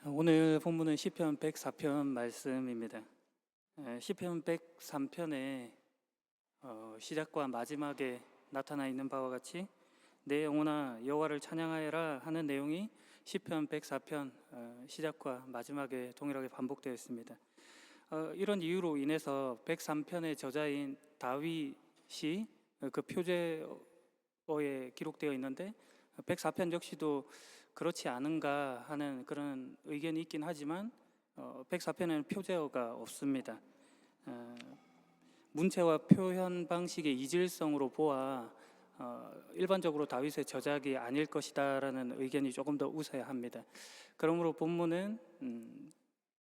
오늘 본문은 시편 104편 말씀입니다. 시편 103편의 시작과 마지막에 나타나 있는 바와 같이 내 영혼아 여호와를 찬양하여라 하는 내용이 시편 104편 시작과 마지막에 동일하게 반복되어 있습니다. 이런 이유로 인해서 103편의 저자인 다윗이 그 표제어에 기록되어 있는데 104편 역시도 그렇지 않은가 하는 그런 의견이 있긴 하지만 104편에는 표제어가 없습니다. 문체와 표현 방식의 이질성으로 보아 일반적으로 다윗의 저작이 아닐 것이다라는 의견이 조금 더 우세합니다. 그러므로 본문은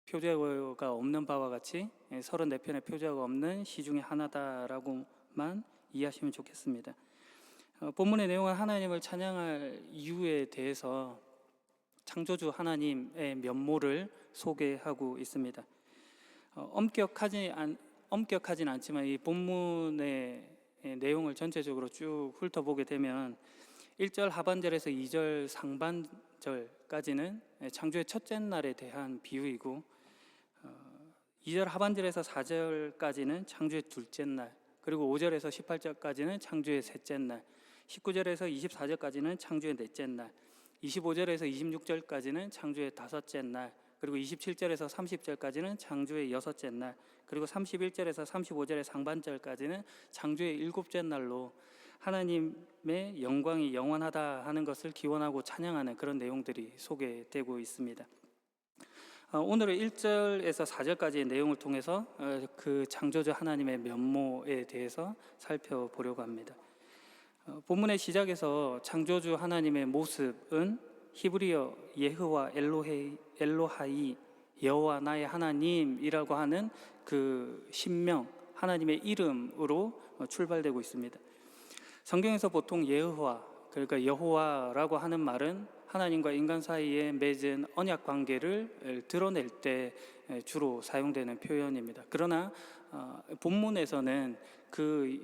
표제어가 없는 바와 같이 34편의 표제어가 없는 시 중에 하나다라고만 이해하시면 좋겠습니다. 본문의 내용은 하나님을 찬양할 이유에 대해서 창조주 하나님의 면모를 소개하고 있습니다. 엄격하진 않지만 이 본문의 내용을 전체적으로 쭉 훑어보게 되면 1절 하반절에서 2절 상반절까지는 창조의 첫째 날에 대한 비유이고 2절 하반절에서 4절까지는 창조의 둘째 날, 그리고 5절에서 18절까지는 창조의 셋째 날, 19절에서 24절까지는 창조의 넷째 날, 25절에서 26절까지는 창조의 다섯째 날, 그리고 27절에서 30절까지는 창조의 여섯째 날, 그리고 31절에서 35절의 상반절까지는 창조의 일곱째 날로 하나님의 영광이 영원하다 하는 것을 기원하고 찬양하는 그런 내용들이 소개되고 있습니다. 오늘은 1절에서 4절까지의 내용을 통해서 그 창조주 하나님의 면모에 대해서 살펴보려고 합니다. 본문의 시작에서 창조주 하나님의 모습은 히브리어 예흐와 엘로하이 여호와 나의 하나님이라고 하는 그 신명 하나님의 이름으로 출발되고 있습니다. 성경에서 보통 예흐와, 그러니까 여호와라고 하는 말은 하나님과 인간 사이에 맺은 언약 관계를 드러낼 때 주로 사용되는 표현입니다. 그러나 본문에서는 그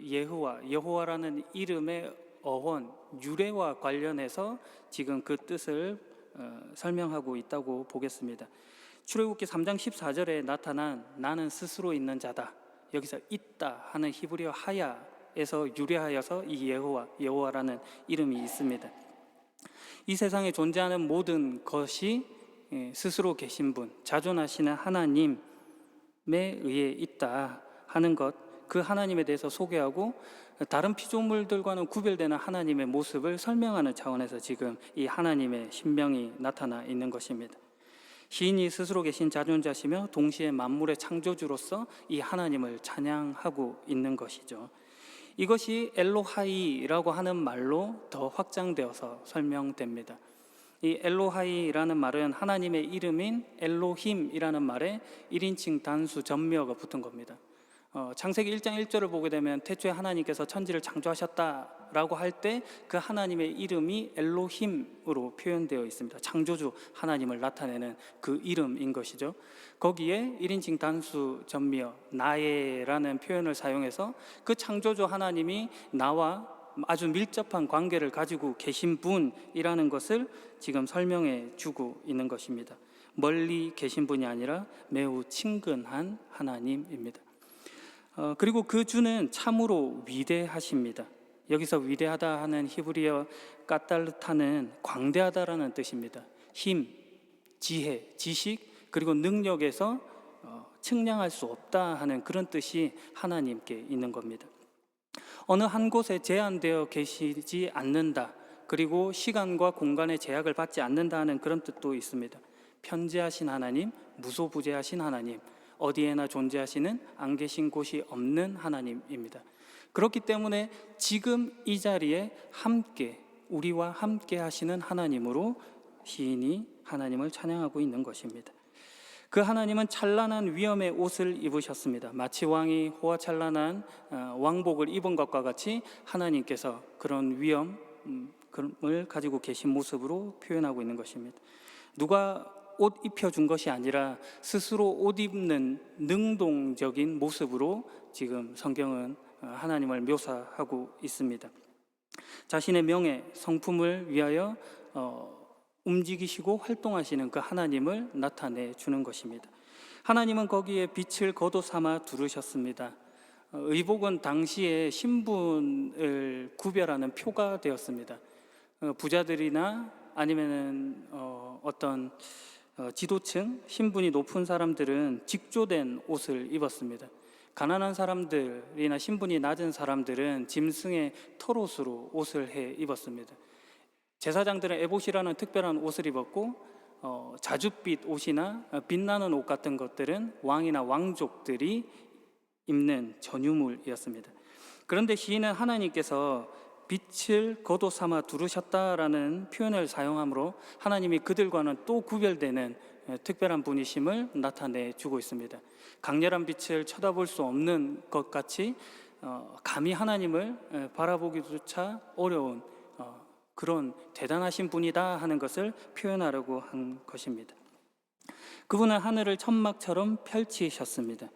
여호와라는 이름의 어원, 유래와 관련해서 지금 그 뜻을 설명하고 있다고 보겠습니다. 출애굽기 3장 14절에 나타난 나는 스스로 있는 자다, 여기서 있다 하는 히브리어 하야에서 유래하여서 이 여호와라는 이름이 있습니다. 이 세상에 존재하는 모든 것이 스스로 계신 분, 자존하시는 하나님에 의해 있다 하는 것, 그 하나님에 대해서 소개하고 다른 피조물들과는 구별되는 하나님의 모습을 설명하는 차원에서 지금 이 하나님의 신명이 나타나 있는 것입니다. 시인이 스스로 계신 자존자시며 동시에 만물의 창조주로서 이 하나님을 찬양하고 있는 것이죠. 이것이 엘로하이라고 하는 말로 더 확장되어서 설명됩니다. 이 엘로하이라는 말은 하나님의 이름인 엘로힘이라는 말에 1인칭 단수 전미어가 붙은 겁니다. 창세기 1장 1절을 보게 되면 태초에 하나님께서 천지를 창조하셨다라고 할 때 그 하나님의 이름이 엘로힘으로 표현되어 있습니다. 창조주 하나님을 나타내는 그 이름인 것이죠. 거기에 1인칭 단수 전미어 나에라는 표현을 사용해서 그 창조주 하나님이 나와 아주 밀접한 관계를 가지고 계신 분이라는 것을 지금 설명해 주고 있는 것입니다. 멀리 계신 분이 아니라 매우 친근한 하나님입니다. 그리고 그 주는 참으로 위대하십니다. 여기서 위대하다 하는 히브리어 까탈르타는 광대하다라는 뜻입니다. 힘, 지혜, 지식, 그리고 능력에서 측량할 수 없다 하는 그런 뜻이 하나님께 있는 겁니다. 어느 한 곳에 제한되어 계시지 않는다, 그리고 시간과 공간의 제약을 받지 않는다 하는 그런 뜻도 있습니다. 편재하신 하나님, 무소부재하신 하나님, 어디에나 존재하시는 안 계신 곳이 없는 하나님입니다. 그렇기 때문에 지금 이 자리에 함께, 우리와 함께 하시는 하나님으로 시인이 하나님을 찬양하고 있는 것입니다. 그 하나님은 찬란한 위엄의 옷을 입으셨습니다. 마치 왕이 호화찬란한 왕복을 입은 것과 같이 하나님께서 그런 위엄을 가지고 계신 모습으로 표현하고 있는 것입니다. 누가 옷 입혀준 것이 아니라 스스로 옷 입는 능동적인 모습으로 지금 성경은 하나님을 묘사하고 있습니다. 자신의 명예, 성품을 위하여 움직이시고 활동하시는 그 하나님을 나타내 주는 것입니다. 하나님은 거기에 빛을 거도 삼아 두르셨습니다. 의복은 당시에 신분을 구별하는 표가 되었습니다. 부자들이나 아니면은 어떤 지도층, 신분이 높은 사람들은 직조된 옷을 입었습니다. 가난한 사람들이나 신분이 낮은 사람들은 짐승의 털옷으로 옷을 해 입었습니다. 제사장들은 에봇이라는 특별한 옷을 입었고 자줏빛 옷이나 빛나는 옷 같은 것들은 왕이나 왕족들이 입는 전유물이었습니다. 그런데 시인은 하나님께서 빛을 거도 삼아 두르셨다라는 표현을 사용하므로 하나님이 그들과는 또 구별되는 특별한 분이심을 나타내 주고 있습니다. 강렬한 빛을 쳐다볼 수 없는 것 같이 감히 하나님을 바라보기조차 어려운 그런 대단하신 분이다 하는 것을 표현하려고 한 것입니다. 그분은 하늘을 천막처럼 펼치셨습니다.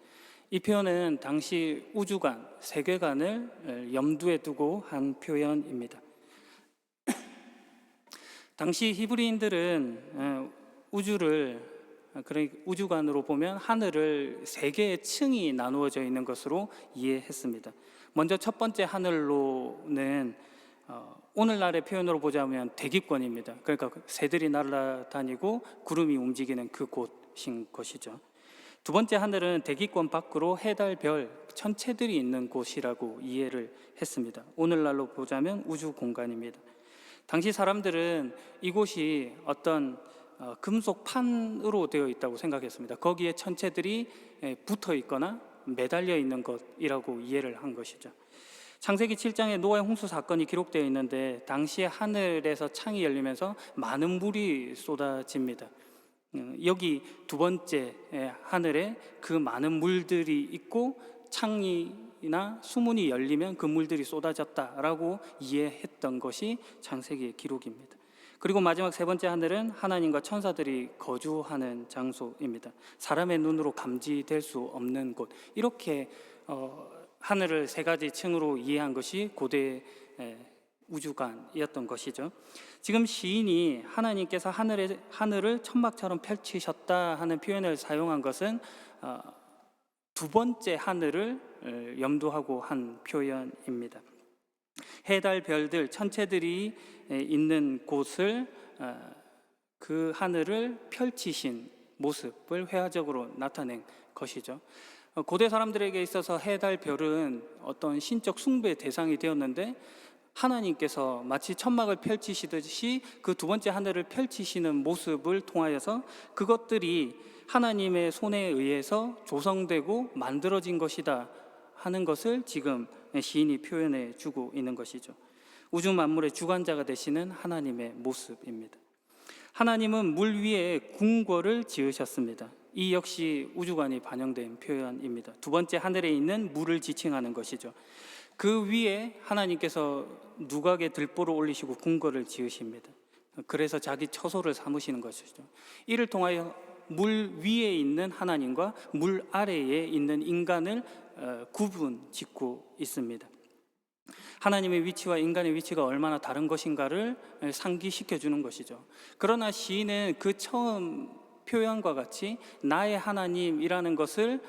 이 표현은 당시 우주관, 세계관을 염두에 두고 한 표현입니다. 당시 히브리인들은 우주관으로 보면 하늘을 세 개의 층이 나누어져 있는 것으로 이해했습니다. 먼저 첫 번째 하늘로는 오늘날의 표현으로 보자면 대기권입니다. 그러니까 새들이 날아다니고 구름이 움직이는 그곳인 것이죠. 두 번째 하늘은 대기권 밖으로 해, 달, 별, 천체들이 있는 곳이라고 이해를 했습니다. 오늘날로 보자면 우주 공간입니다. 당시 사람들은 이곳이 어떤 금속 판으로 되어 있다고 생각했습니다. 거기에 천체들이 붙어 있거나 매달려 있는 것이라고 이해를 한 것이죠. 창세기 7장에 노아의 홍수 사건이 기록되어 있는데 당시에 하늘에서 창이 열리면서 많은 물이 쏟아집니다. 여기 두 번째 하늘에 그 많은 물들이 있고 창이나 수문이 열리면 그 물들이 쏟아졌다라고 이해했던 것이 창세기의 기록입니다. 그리고 마지막 세 번째 하늘은 하나님과 천사들이 거주하는 장소입니다. 사람의 눈으로 감지될 수 없는 곳. 이렇게 하늘을 세 가지 층으로 이해한 것이 고대 우주관이었던 것이죠. 지금 시인이 하나님께서 하늘을 천막처럼 펼치셨다 하는 표현을 사용한 것은 두 번째 하늘을 염두하고 한 표현입니다. 해, 달, 별들, 천체들이 있는 곳을 그 하늘을 펼치신 모습을 회화적으로 나타낸 것이죠. 고대 사람들에게 있어서 해, 달, 별은 어떤 신적 숭배의 대상이 되었는데 하나님께서 마치 천막을 펼치시듯이 그 두 번째 하늘을 펼치시는 모습을 통하여서 그것들이 하나님의 손에 의해서 조성되고 만들어진 것이다 하는 것을 지금 시인이 표현해 주고 있는 것이죠. 우주 만물의 주관자가 되시는 하나님의 모습입니다. 하나님은 물 위에 궁궐을 지으셨습니다. 이 역시 우주관이 반영된 표현입니다. 두 번째 하늘에 있는 물을 지칭하는 것이죠. 그 위에 하나님께서 누각의 들보를 올리시고 궁궐을 지으십니다. 그래서 자기 처소를 삼으시는 것이죠. 이를 통하여 물 위에 있는 하나님과 물 아래에 있는 인간을 구분 짓고 있습니다. 하나님의 위치와 인간의 위치가 얼마나 다른 것인가를 상기시켜 주는 것이죠. 그러나 시인은 그 처음 표현과 같이 나의 하나님이라는 것을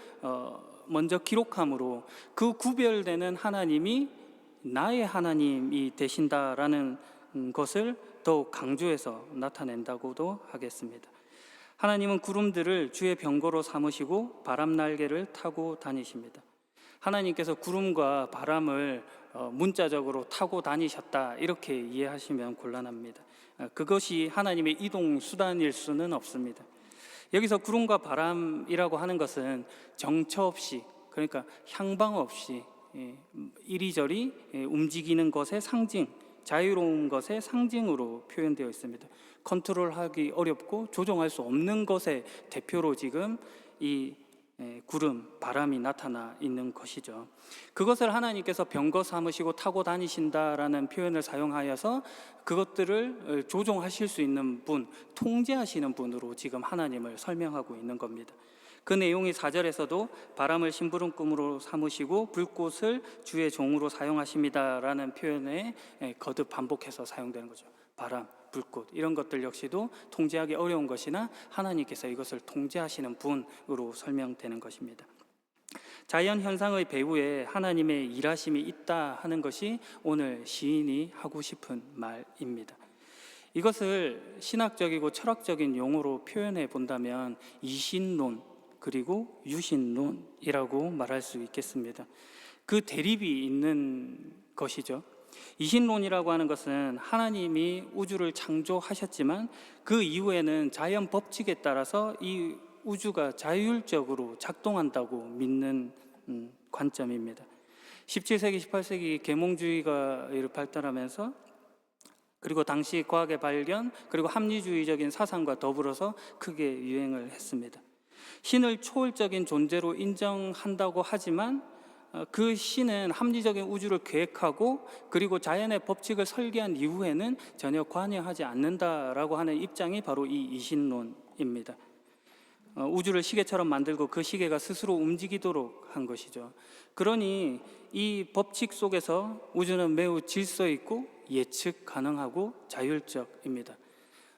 먼저 기록함으로 그 구별되는 하나님이 나의 하나님이 되신다라는 것을 더욱 강조해서 나타낸다고도 하겠습니다. 하나님은 구름들을 주의 병거로 삼으시고 바람 날개를 타고 다니십니다. 하나님께서 구름과 바람을 문자적으로 타고 다니셨다 이렇게 이해하시면 곤란합니다. 그것이 하나님의 이동 수단일 수는 없습니다. 여기서 구름과 바람이라고 하는 것은 정처 없이, 그러니까 향방 없이 이리저리 움직이는 것의 상징, 자유로운 것의 상징으로 표현되어 있습니다. 컨트롤하기 어렵고 조종할 수 없는 것의 대표로 지금 이 구름, 바람이 나타나 있는 것이죠. 그것을 하나님께서 병거 삼으시고 타고 다니신다라는 표현을 사용하여서 그것들을 조종하실 수 있는 분, 통제하시는 분으로 지금 하나님을 설명하고 있는 겁니다. 그 내용이 4절에서도 바람을 심부름꾼으로 삼으시고 불꽃을 주의 종으로 사용하십니다라는 표현에 거듭 반복해서 사용되는 거죠. 바람, 불꽃 이런 것들 역시도 통제하기 어려운 것이나 하나님께서 이것을 통제하시는 분으로 설명되는 것입니다. 자연 현상의 배후에 하나님의 일하심이 있다 하는 것이 오늘 시인이 하고 싶은 말입니다. 이것을 신학적이고 철학적인 용어로 표현해 본다면 이신론 그리고 유신론이라고 말할 수 있겠습니다. 그 대립이 있는 것이죠. 이신론이라고 하는 것은 하나님이 우주를 창조하셨지만 그 이후에는 자연 법칙에 따라서 이 우주가 자율적으로 작동한다고 믿는 관점입니다. 17세기, 18세기 계몽주의가 발달하면서 그리고 당시 과학의 발견 그리고 합리주의적인 사상과 더불어서 크게 유행을 했습니다. 신을 초월적인 존재로 인정한다고 하지만 그 신은 합리적인 우주를 계획하고 그리고 자연의 법칙을 설계한 이후에는 전혀 관여하지 않는다라고 하는 입장이 바로 이 이신론입니다. 우주를 시계처럼 만들고 그 시계가 스스로 움직이도록 한 것이죠. 그러니 이 법칙 속에서 우주는 매우 질서 있고 예측 가능하고 자율적입니다.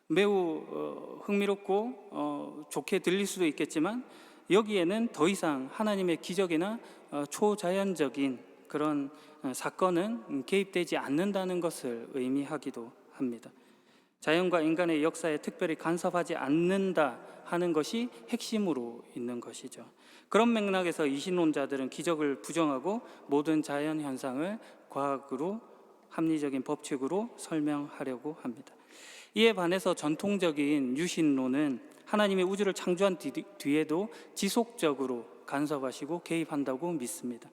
매우 흥미롭고 좋게 들릴 수도 있겠지만 여기에는 더 이상 하나님의 기적이나 초자연적인 그런 사건은 개입되지 않는다는 것을 의미하기도 합니다. 자연과 인간의 역사에 특별히 간섭하지 않는다 하는 것이 핵심으로 있는 것이죠. 그런 맥락에서 이신론자들은 기적을 부정하고 모든 자연 현상을 과학으로 합리적인 법칙으로 설명하려고 합니다. 이에 반해서 전통적인 유신론은 하나님이 우주를 창조한 뒤에도 지속적으로 간섭하시고 개입한다고 믿습니다.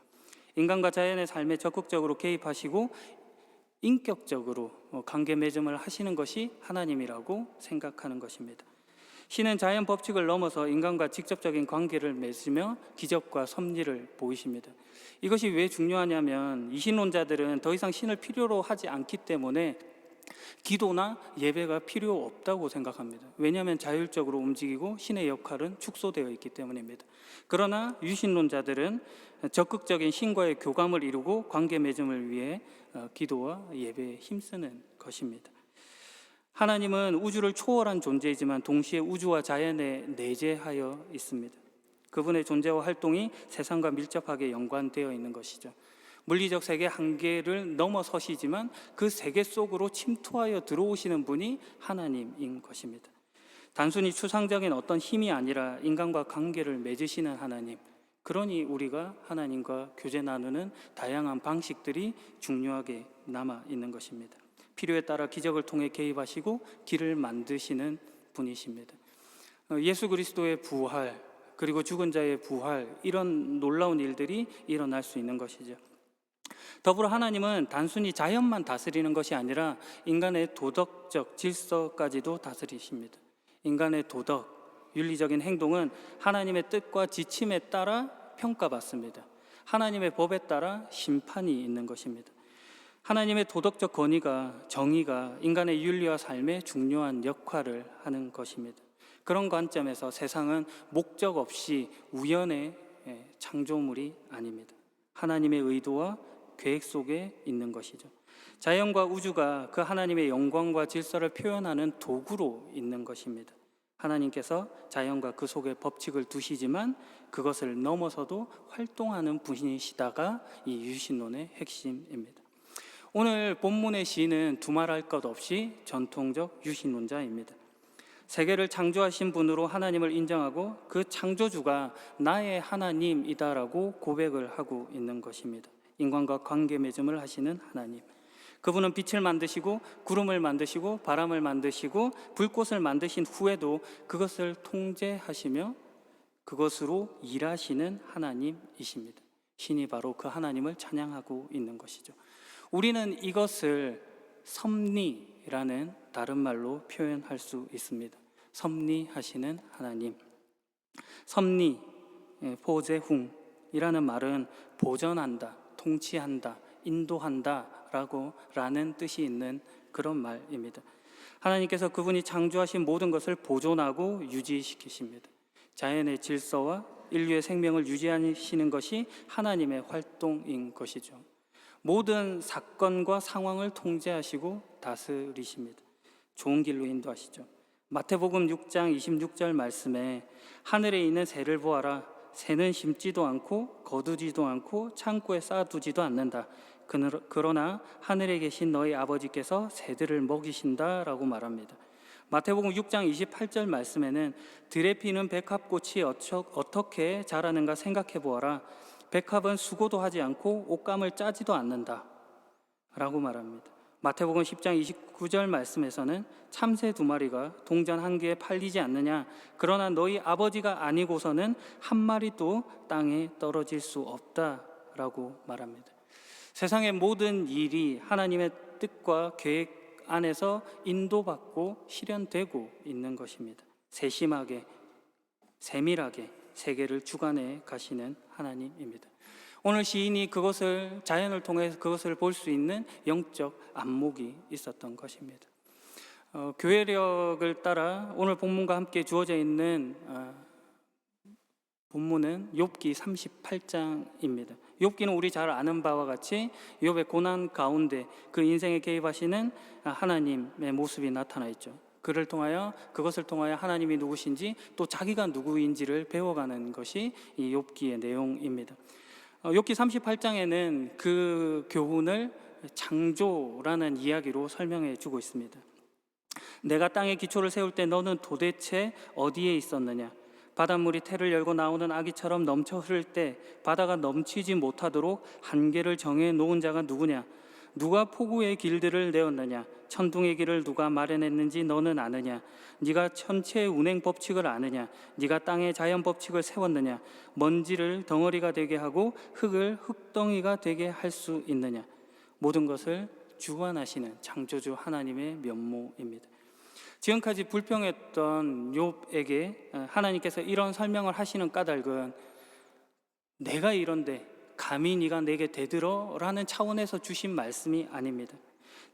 인간과 자연의 삶에 적극적으로 개입하시고 인격적으로 관계 맺음을 하시는 것이 하나님이라고 생각하는 것입니다. 신은 자연 법칙을 넘어서 인간과 직접적인 관계를 맺으며 기적과 섭리를 보이십니다. 이것이 왜 중요하냐면 이신론자들은 더 이상 신을 필요로 하지 않기 때문에 기도나 예배가 필요 없다고 생각합니다. 왜냐하면 자율적으로 움직이고 신의 역할은 축소되어 있기 때문입니다. 그러나 유신론자들은 적극적인 신과의 교감을 이루고 관계 맺음을 위해 기도와 예배에 힘쓰는 것입니다. 하나님은 우주를 초월한 존재이지만 동시에 우주와 자연에 내재하여 있습니다. 그분의 존재와 활동이 세상과 밀접하게 연관되어 있는 것이죠. 물리적 세계 한계를 넘어서시지만 그 세계 속으로 침투하여 들어오시는 분이 하나님인 것입니다. 단순히 추상적인 어떤 힘이 아니라 인간과 관계를 맺으시는 하나님, 그러니 우리가 하나님과 교제 나누는 다양한 방식들이 중요하게 남아 있는 것입니다. 필요에 따라 기적을 통해 개입하시고 길을 만드시는 분이십니다. 예수 그리스도의 부활 그리고 죽은 자의 부활, 이런 놀라운 일들이 일어날 수 있는 것이죠. 더불어 하나님은 단순히 자연만 다스리는 것이 아니라 인간의 도덕적 질서까지도 다스리십니다. 인간의 도덕, 윤리적인 행동은 하나님의 뜻과 지침에 따라 평가받습니다. 하나님의 법에 따라 심판이 있는 것입니다. 하나님의 도덕적 권위가, 정의가 인간의 윤리와 삶에 중요한 역할을 하는 것입니다. 그런 관점에서 세상은 목적 없이 우연의 창조물이 아닙니다. 하나님의 의도와 계획 속에 있는 것이죠. 자연과 우주가 그 하나님의 영광과 질서를 표현하는 도구로 있는 것입니다. 하나님께서 자연과 그 속에 법칙을 두시지만 그것을 넘어서도 활동하는 분이시다가 이 유신론의 핵심입니다. 오늘 본문의 시인은 두말할 것 없이 전통적 유신론자입니다. 세계를 창조하신 분으로 하나님을 인정하고 그 창조주가 나의 하나님이다라고 고백을 하고 있는 것입니다. 인간과 관계 맺음을 하시는 하나님, 그분은 빛을 만드시고 구름을 만드시고 바람을 만드시고 불꽃을 만드신 후에도 그것을 통제하시며 그것으로 일하시는 하나님이십니다. 신이 바로 그 하나님을 찬양하고 있는 것이죠. 우리는 이것을 섭리라는 다른 말로 표현할 수 있습니다. 섭리하시는 하나님. 섭리, 포제훈이라는 말은 보전한다, 통치한다, 인도한다 라는 뜻이 있는 그런 말입니다. 하나님께서 그분이 창조하신 모든 것을 보존하고 유지시키십니다. 자연의 질서와 인류의 생명을 유지하시는 것이 하나님의 활동인 것이죠. 모든 사건과 상황을 통제하시고 다스리십니다. 좋은 길로 인도하시죠. 마태복음 6장 26절 말씀에 하늘에 있는 새를 보아라. 새는 심지도 않고 거두지도 않고 창고에 쌓아두지도 않는다. 그러나 하늘에 계신 너희 아버지께서 새들을 먹이신다라고 말합니다. 마태복음 6장 28절 말씀에는 들에 피는 백합꽃이 어떻게 자라는가 생각해 보아라. 백합은 수고도 하지 않고 옷감을 짜지도 않는다 라고 말합니다. 마태복음 10장 29절 말씀에서는 참새 2마리가 동전 1개에 팔리지 않느냐. 그러나 너희 아버지가 아니고서는 한 마리도 땅에 떨어질 수 없다라고 말합니다. 세상의 모든 일이 하나님의 뜻과 계획 안에서 인도받고 실현되고 있는 것입니다. 세심하게, 세밀하게 세계를 주관해 가시는 하나님입니다. 오늘 시인이 그것을, 자연을 통해서 그것을 볼 수 있는 영적 안목이 있었던 것입니다. 교회력을 따라 오늘 본문과 함께 주어져 있는 본문은 욥기 38장입니다. 욥기는 우리 잘 아는 바와 같이 욥의 고난 가운데 그 인생에 개입하시는 하나님의 모습이 나타나 있죠. 그것을 통하여 하나님이 누구신지 또 자기가 누구인지를 배워가는 것이 이 욥기의 내용입니다. 욥기 38장에는 그 교훈을 창조라는 이야기로 설명해 주고 있습니다. 내가 땅에 기초를 세울 때 너는 도대체 어디에 있었느냐? 바닷물이 태를 열고 나오는 아기처럼 넘쳐 흐를 때 바다가 넘치지 못하도록 한계를 정해 놓은 자가 누구냐? 누가 폭우의 길들을 내었느냐? 천둥의 길을 누가 마련했는지 너는 아느냐? 네가 천체의 운행 법칙을 아느냐? 네가 땅의 자연 법칙을 세웠느냐? 먼지를 덩어리가 되게 하고 흙을 흙덩이가 되게 할 수 있느냐? 모든 것을 주관하시는 창조주 하나님의 면모입니다. 지금까지 불평했던 욥에게 하나님께서 이런 설명을 하시는 까닭은 내가 이런데 감히 네가 내게 대들어? 라는 차원에서 주신 말씀이 아닙니다.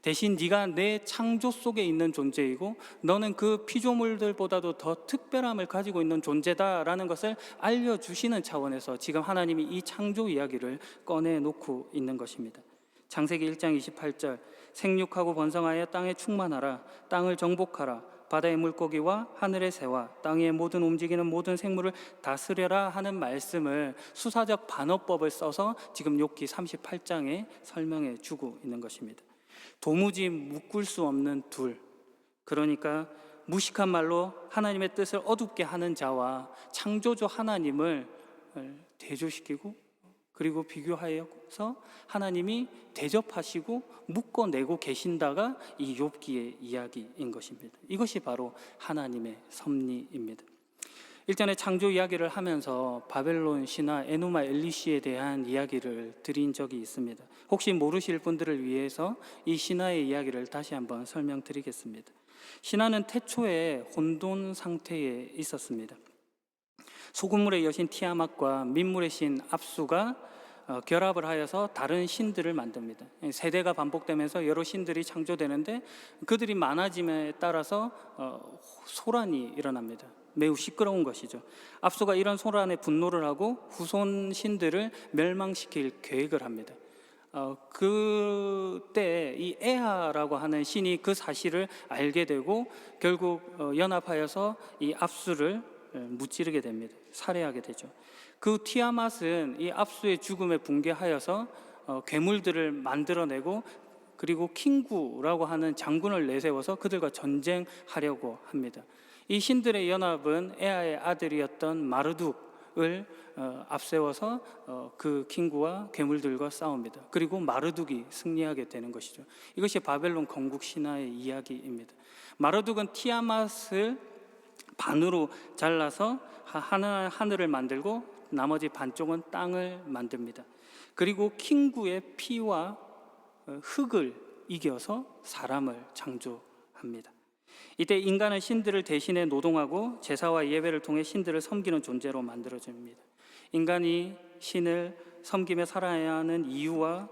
대신 네가 내 창조 속에 있는 존재이고 너는 그 피조물들보다도 더 특별함을 가지고 있는 존재다라는 것을 알려주시는 차원에서 지금 하나님이 이 창조 이야기를 꺼내놓고 있는 것입니다. 창세기 1장 28절 생육하고 번성하여 땅에 충만하라. 땅을 정복하라. 바다의 물고기와 하늘의 새와 땅 위의 모든 움직이는 모든 생물을 다스려라 하는 말씀을 수사적 반어법을 써서 지금 욥기 38장에 설명해 주고 있는 것입니다. 도무지 묶을 수 없는 둘, 그러니까 무식한 말로 하나님의 뜻을 어둡게 하는 자와 창조주 하나님을 대조시키고 그리고 비교하여서 하나님이 대접하시고 묶어내고 계신다가 이 욥기의 이야기인 것입니다. 이것이 바로 하나님의 섭리입니다. 일전에 창조 이야기를 하면서 바벨론 신화 에누마 엘리시에 대한 이야기를 드린 적이 있습니다. 혹시 모르실 분들을 위해서 이 신화의 이야기를 다시 한번 설명드리겠습니다. 신화는 태초에 혼돈 상태에 있었습니다. 소금물의 여신 티아mat과 민물의 신 압수가 결합을 하여서 다른 신들을 만듭니다. 세대가 반복되면서 여러 신들이 창조되는데 그들이 많아짐에 따라서 소란이 일어납니다. 매우 시끄러운 것이죠. 압수가 이런 소란에 분노를 하고 후손 신들을 멸망시킬 계획을 합니다. 그때 이 에하라고 하는 신이 그 사실을 알게 되고 결국 연합하여서 이 압수를 무찌르게 됩니다. 살해하게 되죠. 그 티아mat은 이 압수의 죽음에 붕괴하여서 괴물들을 만들어내고 그리고 킹구라고 하는 장군을 내세워서 그들과 전쟁하려고 합니다. 이 신들의 연합은 에아의 아들이었던 마르둑을 앞세워서 그 킹구와 괴물들과 싸웁니다. 그리고 마르둑이 승리하게 되는 것이죠. 이것이 바벨론 건국 신화의 이야기입니다. 마르둑은 티아mat을 반으로 잘라서 하늘을 만들고 나머지 반쪽은 땅을 만듭니다. 그리고 킹구의 피와 흙을 이겨서 사람을 창조합니다. 이때 인간은 신들을 대신해 노동하고 제사와 예배를 통해 신들을 섬기는 존재로 만들어집니다. 인간이 신을 섬기며 살아야 하는 이유와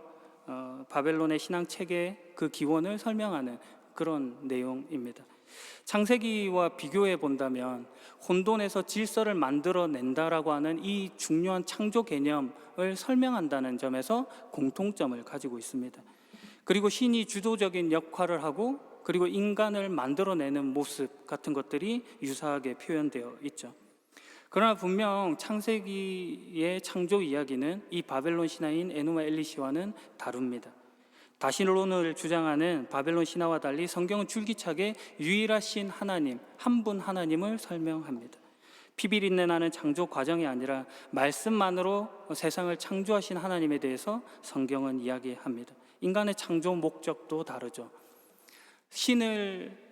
바벨론의 신앙 체계의 그 기원을 설명하는 그런 내용입니다. 창세기와 비교해 본다면 혼돈에서 질서를 만들어낸다라고 하는 이 중요한 창조 개념을 설명한다는 점에서 공통점을 가지고 있습니다. 그리고 신이 주도적인 역할을 하고 그리고 인간을 만들어내는 모습 같은 것들이 유사하게 표현되어 있죠. 그러나 분명 창세기의 창조 이야기는 이 바벨론 신화인 에누마 엘리시와는 다릅니다. 다신론을 주장하는 바벨론 신화와 달리 성경은 줄기차게 유일하신 하나님, 한 분 하나님을 설명합니다. 피비린내 나는 창조 과정이 아니라 말씀만으로 세상을 창조하신 하나님에 대해서 성경은 이야기합니다. 인간의 창조 목적도 다르죠. 신을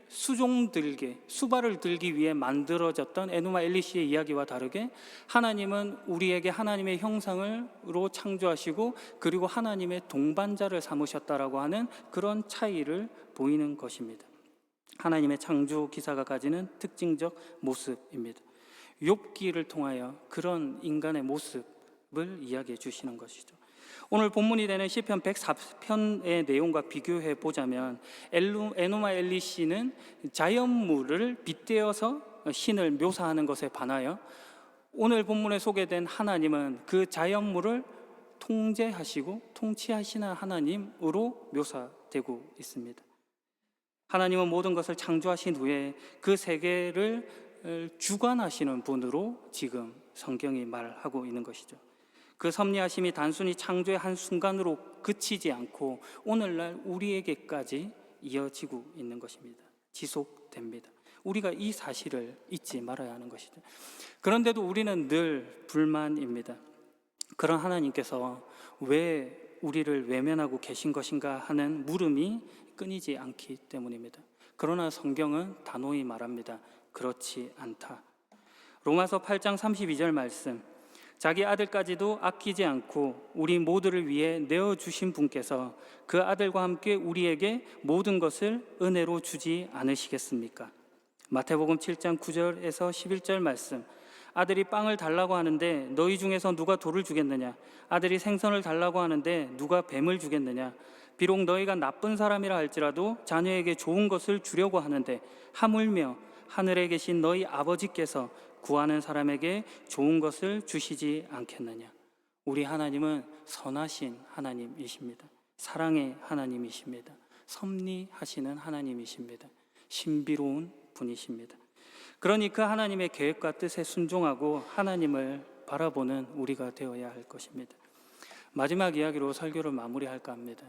수발을 들기 위해 만들어졌던 에누마 엘리시의 이야기와 다르게 하나님은 우리에게 하나님의 형상으로 창조하시고 그리고 하나님의 동반자를 삼으셨다라고 하는 그런 차이를 보이는 것입니다. 하나님의 창조 기사가 가지는 특징적 모습입니다. 욥기를 통하여 그런 인간의 모습을 이야기해 주시는 것이죠. 오늘 본문이 되는 시편 104편의 내용과 비교해 보자면 에누마 엘리시는 자연물을 빗대어서 신을 묘사하는 것에 반하여 오늘 본문에 소개된 하나님은 그 자연물을 통제하시고 통치하시는 하나님으로 묘사되고 있습니다. 하나님은 모든 것을 창조하신 후에 그 세계를 주관하시는 분으로 지금 성경이 말하고 있는 것이죠. 그 섭리하심이 단순히 창조의 한 순간으로 그치지 않고 오늘날 우리에게까지 이어지고 있는 것입니다. 지속됩니다. 우리가 이 사실을 잊지 말아야 하는 것이죠. 그런데도 우리는 늘 불만입니다. 그런 하나님께서 왜 우리를 외면하고 계신 것인가 하는 물음이 끊이지 않기 때문입니다. 그러나 성경은 단호히 말합니다. 그렇지 않다. 로마서 8장 32절 말씀, 자기 아들까지도 아끼지 않고 우리 모두를 위해 내어주신 분께서 그 아들과 함께 우리에게 모든 것을 은혜로 주지 않으시겠습니까? 마태복음 7장 9절에서 11절 말씀, 아들이 빵을 달라고 하는데 너희 중에서 누가 돌을 주겠느냐? 아들이 생선을 달라고 하는데 누가 뱀을 주겠느냐? 비록 너희가 나쁜 사람이라 할지라도 자녀에게 좋은 것을 주려고 하는데 하물며 하늘에 계신 너희 아버지께서 구하는 사람에게 좋은 것을 주시지 않겠느냐? 우리 하나님은 선하신 하나님이십니다. 사랑의 하나님이십니다. 섭리하시는 하나님이십니다. 신비로운 분이십니다. 그러니 그 하나님의 계획과 뜻에 순종하고 하나님을 바라보는 우리가 되어야 할 것입니다. 마지막 이야기로 설교를 마무리할까 합니다.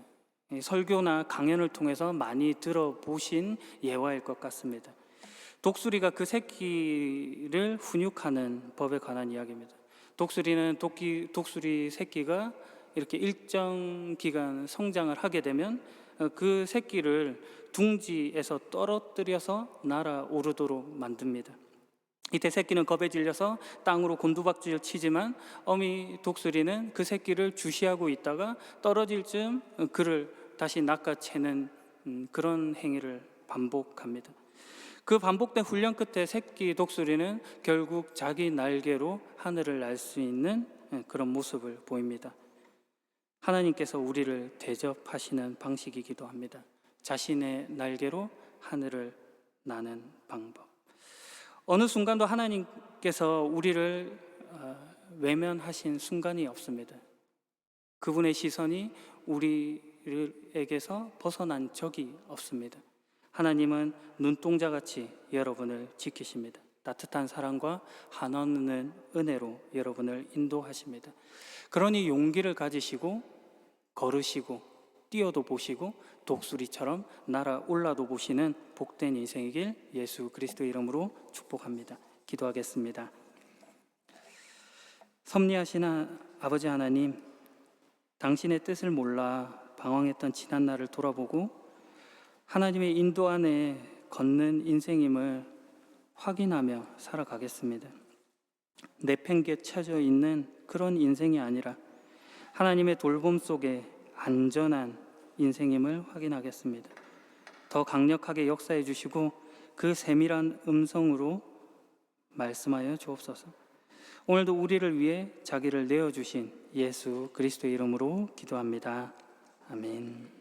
설교나 강연을 통해서 많이 들어보신 예화일 것 같습니다. 독수리가 그 새끼를 훈육하는 법에 관한 이야기입니다. 독수리는 독수리 새끼가 이렇게 일정 기간 성장을 하게 되면 그 새끼를 둥지에서 떨어뜨려서 날아오르도록 만듭니다. 이때 새끼는 겁에 질려서 땅으로 곤두박질 치지만 어미 독수리는 그 새끼를 주시하고 있다가 떨어질 즈음 그를 다시 낚아채는 그런 행위를 반복합니다. 그 반복된 훈련 끝에 새끼 독수리는 결국 자기 날개로 하늘을 날 수 있는 그런 모습을 보입니다. 하나님께서 우리를 대접하시는 방식이기도 합니다. 자신의 날개로 하늘을 나는 방법. 어느 순간도 하나님께서 우리를 외면하신 순간이 없습니다. 그분의 시선이 우리에게서 벗어난 적이 없습니다. 하나님은 눈동자같이 여러분을 지키십니다. 따뜻한 사랑과 한없는 은혜로 여러분을 인도하십니다. 그러니 용기를 가지시고 걸으시고 뛰어도 보시고 독수리처럼 날아올라도 보시는 복된 인생이길 예수 그리스도 이름으로 축복합니다. 기도하겠습니다. 섭리하신 아버지 하나님, 당신의 뜻을 몰라 방황했던 지난 날을 돌아보고 하나님의 인도 안에 걷는 인생임을 확인하며 살아가겠습니다. 내팽개쳐져 있는 그런 인생이 아니라 하나님의 돌봄 속에 안전한 인생임을 확인하겠습니다. 더 강력하게 역사해 주시고 그 세밀한 음성으로 말씀하여 주옵소서. 오늘도 우리를 위해 자기를 내어주신 예수 그리스도의 이름으로 기도합니다. 아멘.